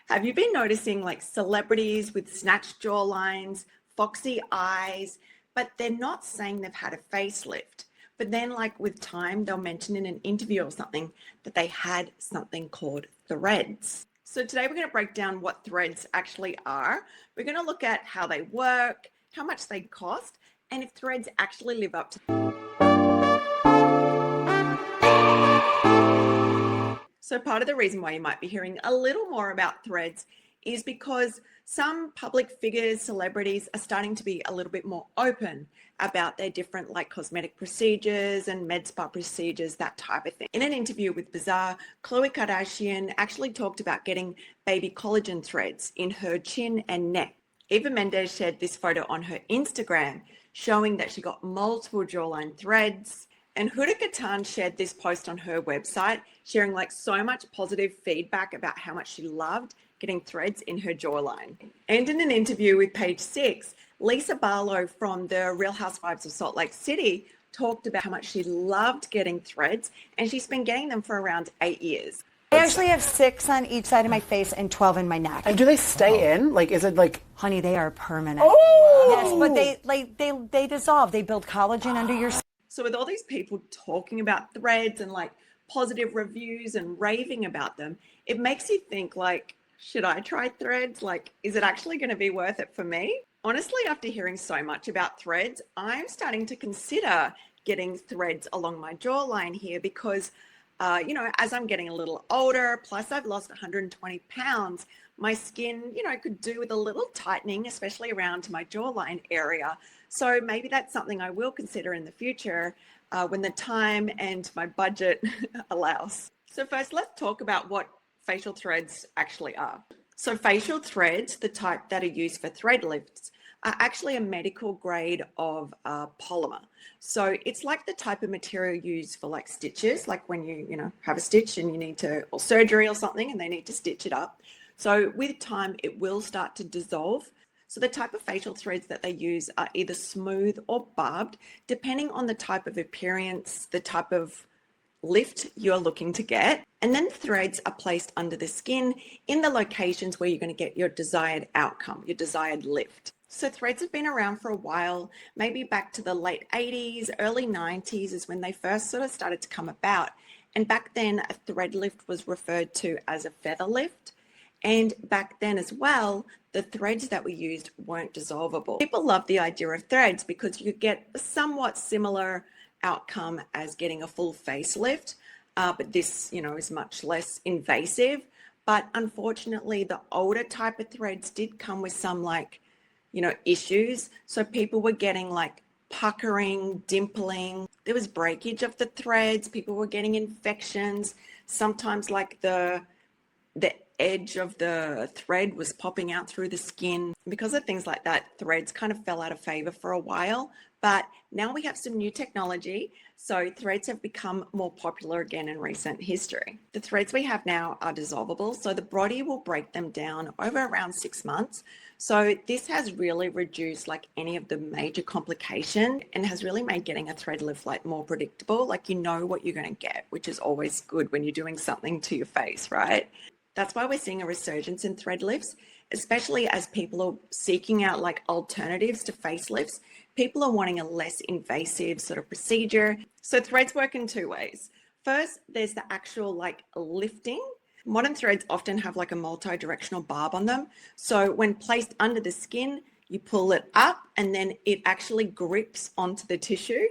Have you been noticing like celebrities with snatched jawlines, foxy eyes, but they're not saying they've had a facelift? But then, like with time, they'll mention in an interview or something that they had something called threads. So today we're going to break down what threads actually are. We're going to look at how they work, how much they cost, and if threads actually live up to. So part of the reason why you might be hearing a little more about threads is because some public figures, celebrities are starting to be a little bit more open about their different like cosmetic procedures and med spa procedures, that type of thing. In an interview with Bazaar, Khloe Kardashian actually talked about getting baby collagen threads in her chin and neck. Eva Mendes shared this photo on her Instagram showing that she got multiple jawline threads. And Huda Kattan shared this post on her website, sharing like so much positive feedback about how much she loved getting threads in her jawline. And in an interview with Page 6, Lisa Barlow from the Real Housewives of Salt Lake City talked about how much she loved getting threads, and she's been getting them for around 8 years. I actually have 6 on each side of my face and 12 in my neck. And do they stay in? Like, is it like... Honey, they are permanent. Oh! Yes, but they dissolve. They build collagen under your skin. So with all these people talking about threads and like positive reviews and raving about them, it makes you think like, should I try threads? Like, is it actually going to be worth it for me? Honestly, after hearing so much about threads, I'm starting to consider getting threads along my jawline here because, as I'm getting a little older, plus I've lost 120 pounds, my skin, could do with a little tightening, especially around my jawline area. So maybe that's something I will consider in the future when the time and my budget allows. So first, let's talk about what facial threads actually are. So facial threads, the type that are used for thread lifts, are actually a medical grade of polymer. So it's like the type of material used for like stitches, like when you have a stitch and you need to, or surgery or something, and they need to stitch it up. So with time, it will start to dissolve. So the type of facial threads that they use are either smooth or barbed, depending on the type of appearance, the type of lift you're looking to get. And then threads are placed under the skin in the locations where you're going to get your desired outcome, your desired lift. So threads have been around for a while, maybe back to the late 80s, early 90s is when they first sort of started to come about. And back then, a thread lift was referred to as a feather lift. And back then as well, the threads that were used weren't dissolvable. People love the idea of threads because you get a somewhat similar outcome as getting a full facelift, but this, is much less invasive. But unfortunately, the older type of threads did come with some issues. So people were getting like puckering, dimpling. There was breakage of the threads. People were getting infections. Sometimes like the edge of the thread was popping out through the skin. Because of things like that, threads kind of fell out of favor for a while. But now we have some new technology, so threads have become more popular again in recent history. The threads we have now are dissolvable, so the body will break them down over around 6 months. So this has really reduced like any of the major complication and has really made getting a thread lift like more predictable. Like you know what you're going to get, which is always good when you're doing something to your face, right? That's why we're seeing a resurgence in thread lifts, especially as people are seeking out like alternatives to facelifts. People are wanting a less invasive sort of procedure. So threads work in 2 ways. First, there's the actual like lifting. Modern threads often have like a multi-directional barb on them. So when placed under the skin, you pull it up and then it actually grips onto the tissue.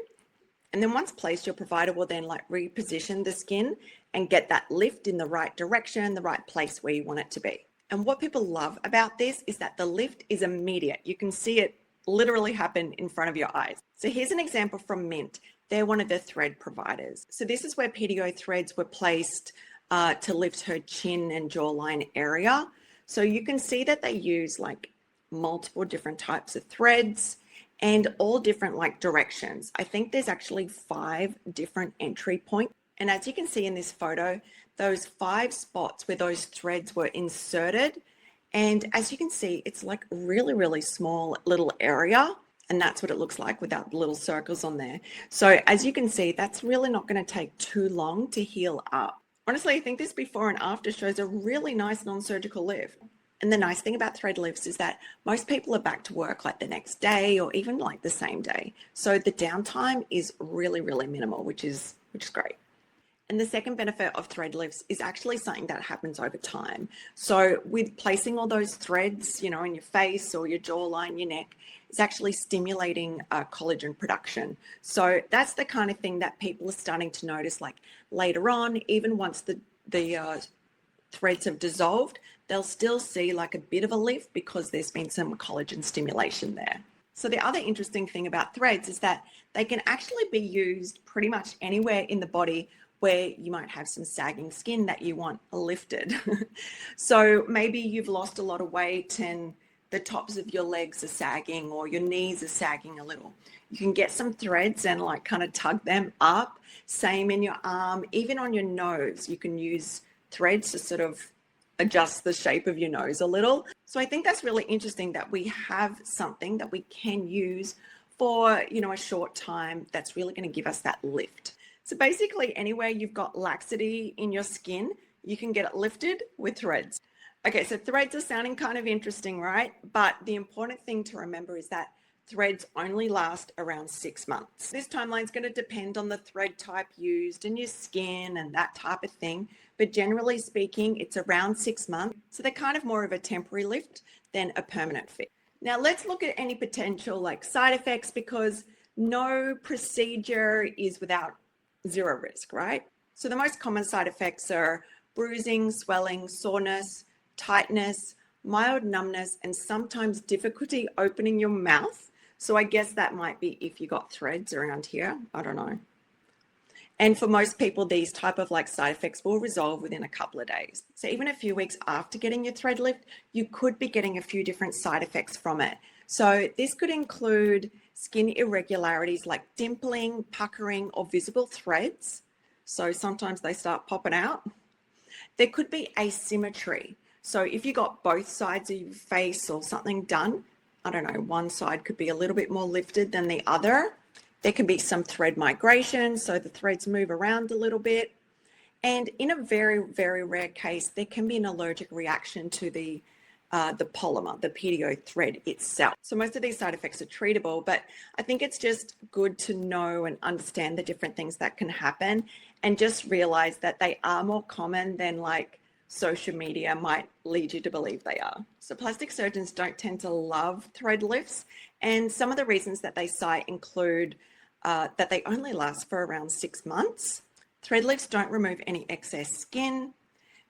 And then once placed, your provider will then like reposition the skin and get that lift in the right direction, the right place where you want it to be. And what people love about this is that the lift is immediate. You can see it literally happen in front of your eyes. So here's an example from Mint. They're one of the thread providers. So this is where PDO threads were placed to lift her chin and jawline area. So you can see that they use like multiple different types of threads and all different like directions. I think there's actually 5 different entry points. And as you can see in this photo, those 5 spots where those threads were inserted. And as you can see, it's like really, really small little area. And that's what it looks like without the little circles on there. So as you can see, that's really not going to take too long to heal up. Honestly, I think this before and after shows a really nice non-surgical lift. And the nice thing about thread lifts is that most people are back to work like the next day or even like the same day. So the downtime is really, really minimal, which is great. And the second benefit of thread lifts is actually something that happens over time. So with placing all those threads, in your face or your jawline, your neck, it's actually stimulating collagen production. So that's the kind of thing that people are starting to notice, like later on, even once the threads have dissolved, they'll still see like a bit of a lift because there's been some collagen stimulation there. So the other interesting thing about threads is that they can actually be used pretty much anywhere in the body where you might have some sagging skin that you want lifted. So maybe you've lost a lot of weight and the tops of your legs are sagging or your knees are sagging a little. You can get some threads and like kind of tug them up. Same in your arm, even on your nose, you can use threads to sort of adjust the shape of your nose a little. So I think that's really interesting that we have something that we can use for, a short time that's really going to give us that lift. So basically anywhere you've got laxity in your skin, you can get it lifted with threads. Okay, so threads are sounding kind of interesting, right? But the important thing to remember is that threads only last around 6 months. This timeline is going to depend on the thread type used and your skin and that type of thing. But generally speaking, it's around 6 months. So they're kind of more of a temporary lift than a permanent fix. Now let's look at any potential like side effects, because no procedure is without zero risk, right? So the most common side effects are bruising, swelling, soreness, tightness, mild numbness, and sometimes difficulty opening your mouth. So I guess that might be if you got threads around here. I don't know. And for most people, these type of like side effects will resolve within a couple of days. So even a few weeks after getting your thread lift, you could be getting a few different side effects from it. So this could include skin irregularities like dimpling, puckering, or visible threads. So sometimes they start popping out. There could be asymmetry. So if you got both sides of your face or something done, I don't know, one side could be a little bit more lifted than the other. There can be some thread migration, so the threads move around a little bit. And in a very, very rare case, there can be an allergic reaction to the polymer, the PDO thread itself. So most of these side effects are treatable, but I think it's just good to know and understand the different things that can happen and just realize that they are more common than like social media might lead you to believe they are. So plastic surgeons don't tend to love thread lifts, and some of the reasons that they cite include that they only last for around 6 months. Thread lifts don't remove any excess skin.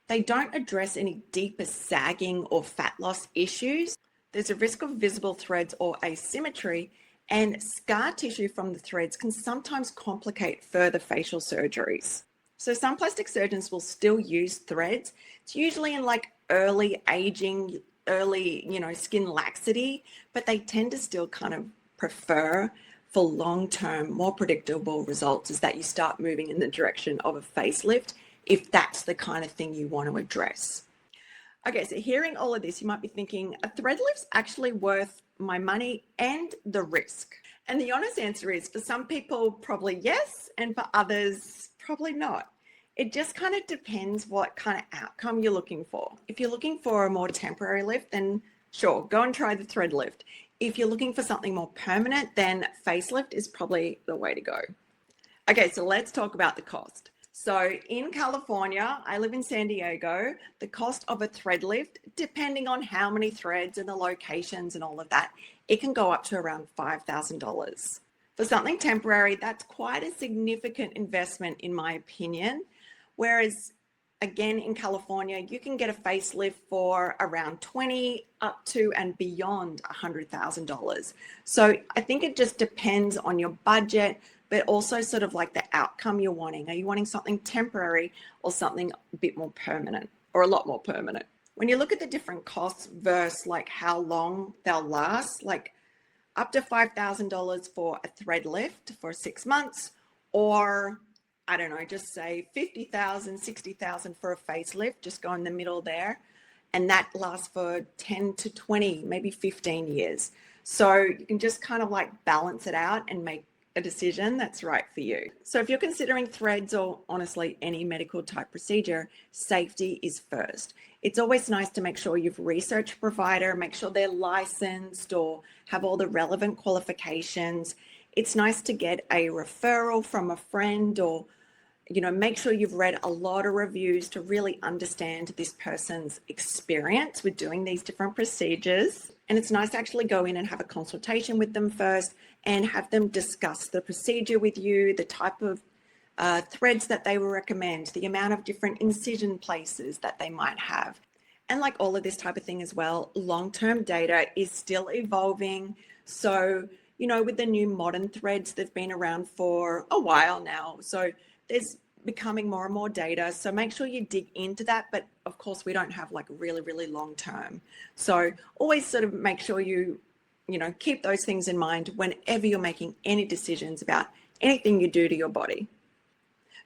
They don't address any deeper sagging or fat loss issues. There's a risk of visible threads or asymmetry, and scar tissue from the threads can sometimes complicate further facial surgeries. So some plastic surgeons will still use threads. It's usually in like early aging, early, skin laxity, but they tend to still kind of prefer for long-term, more predictable results is that you start moving in the direction of a facelift if that's the kind of thing you want to address. Okay, so hearing all of this, you might be thinking, a thread lift's actually worth my money and the risk? And the honest answer is, for some people, probably yes, and for others, probably not. It just kind of depends what kind of outcome you're looking for. If you're looking for a more temporary lift, then sure, go and try the thread lift. If you're looking for something more permanent, then facelift is probably the way to go. Okay, so let's talk about the cost. So in California, I live in San Diego, the cost of a thread lift, depending on how many threads and the locations and all of that, it can go up to around $5,000. For something temporary, that's quite a significant investment in my opinion. Whereas again, in California, you can get a facelift for around $20,000 up to and beyond $100,000. So I think it just depends on your budget, but also sort of like the outcome you're wanting. Are you wanting something temporary or something a bit more permanent or a lot more permanent? When you look at the different costs versus like how long they'll last, like up to $5,000 for a thread lift for 6 months, or I don't know, just say $50,000, $60,000 for a facelift, just go in the middle there. And that lasts for 10 to 20, maybe 15 years. So you can just kind of like balance it out and make a decision that's right for you. So if you're considering threads or honestly any medical type procedure, safety is first. It's always nice to make sure you've researched a provider, make sure they're licensed or have all the relevant qualifications. It's nice to get a referral from a friend or make sure you've read a lot of reviews to really understand this person's experience with doing these different procedures. And it's nice to actually go in and have a consultation with them first and have them discuss the procedure with you, the type of threads that they will recommend, the amount of different incision places that they might have. And like all of this type of thing as well, long-term data is still evolving. So, with the new modern threads, they've been around for a while now. So there's becoming more and more data. So make sure you dig into that. But of course, we don't have like really, really long term. So always sort of make sure you keep those things in mind whenever you're making any decisions about anything you do to your body.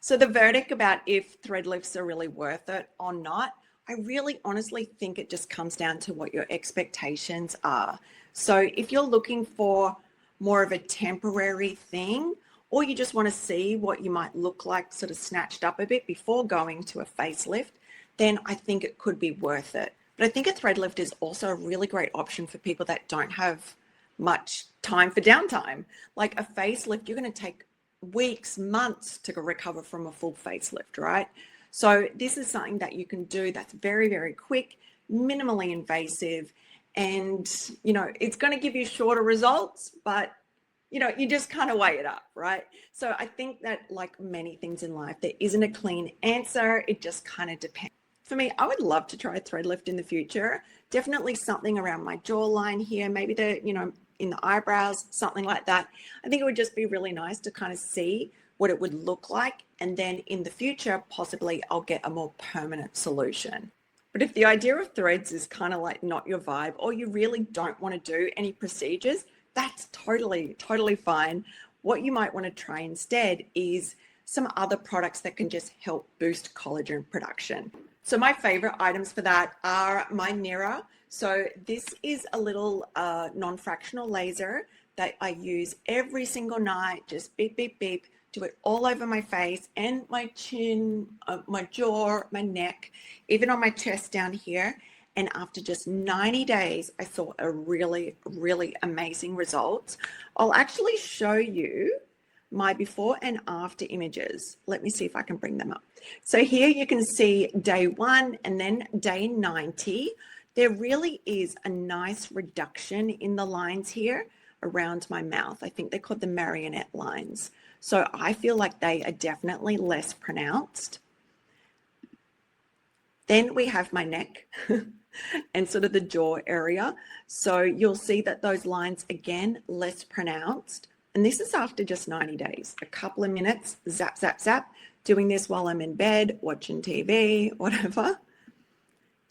So the verdict about if thread lifts are really worth it or not, I really honestly think it just comes down to what your expectations are. So if you're looking for more of a temporary thing, or you just want to see what you might look like sort of snatched up a bit before going to a facelift, then I think it could be worth it. But I think a thread lift is also a really great option for people that don't have much time for downtime. Like a facelift, you're going to take weeks, months to recover from a full facelift, right? So this is something that you can do that's very, very quick, minimally invasive, and, it's going to give you shorter results, but you just kind of weigh it up, right? So I think that like many things in life, there isn't a clean answer. It just kind of depends. For me, I would love to try a thread lift in the future. Definitely something around my jawline here, maybe in the eyebrows, something like that. I think it would just be really nice to kind of see what it would look like. And then in the future, possibly I'll get a more permanent solution. But if the idea of threads is kind of like not your vibe, or you really don't want to do any procedures, that's totally, totally fine. What you might want to try instead is some other products that can just help boost collagen production. So my favorite items for that are my NIRA. So this is a little non-fractional laser that I use every single night, just beep, beep, beep, do it all over my face and my chin, my jaw, my neck, even on my chest down here. And after just 90 days, I saw a really, really amazing results. I'll actually show you my before and after images. Let me see if I can bring them up. So here you can see day 1 and then day 90. There really is a nice reduction in the lines here around my mouth. I think they're called the marionette lines. So I feel like they are definitely less pronounced. Then we have my neck and sort of the jaw area. So you'll see that those lines, again, less pronounced. And this is after just 90 days, a couple of minutes, zap, zap, zap, doing this while I'm in bed, watching TV, whatever.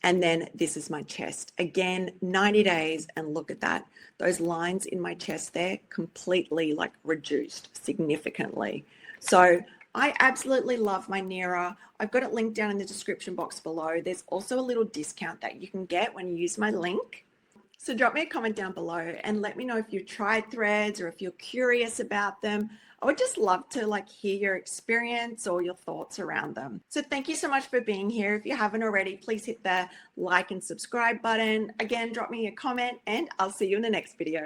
And then this is my chest. Again, 90 days, and look at that. Those lines in my chest there completely like reduced significantly. So I absolutely love my NIRA. I've got it linked down in the description box below. There's also a little discount that you can get when you use my link. So drop me a comment down below and let me know if you've tried threads or if you're curious about them. I would just love to hear your experience or your thoughts around them. So thank you so much for being here. If you haven't already, please hit the like and subscribe button. Again, drop me a comment and I'll see you in the next video.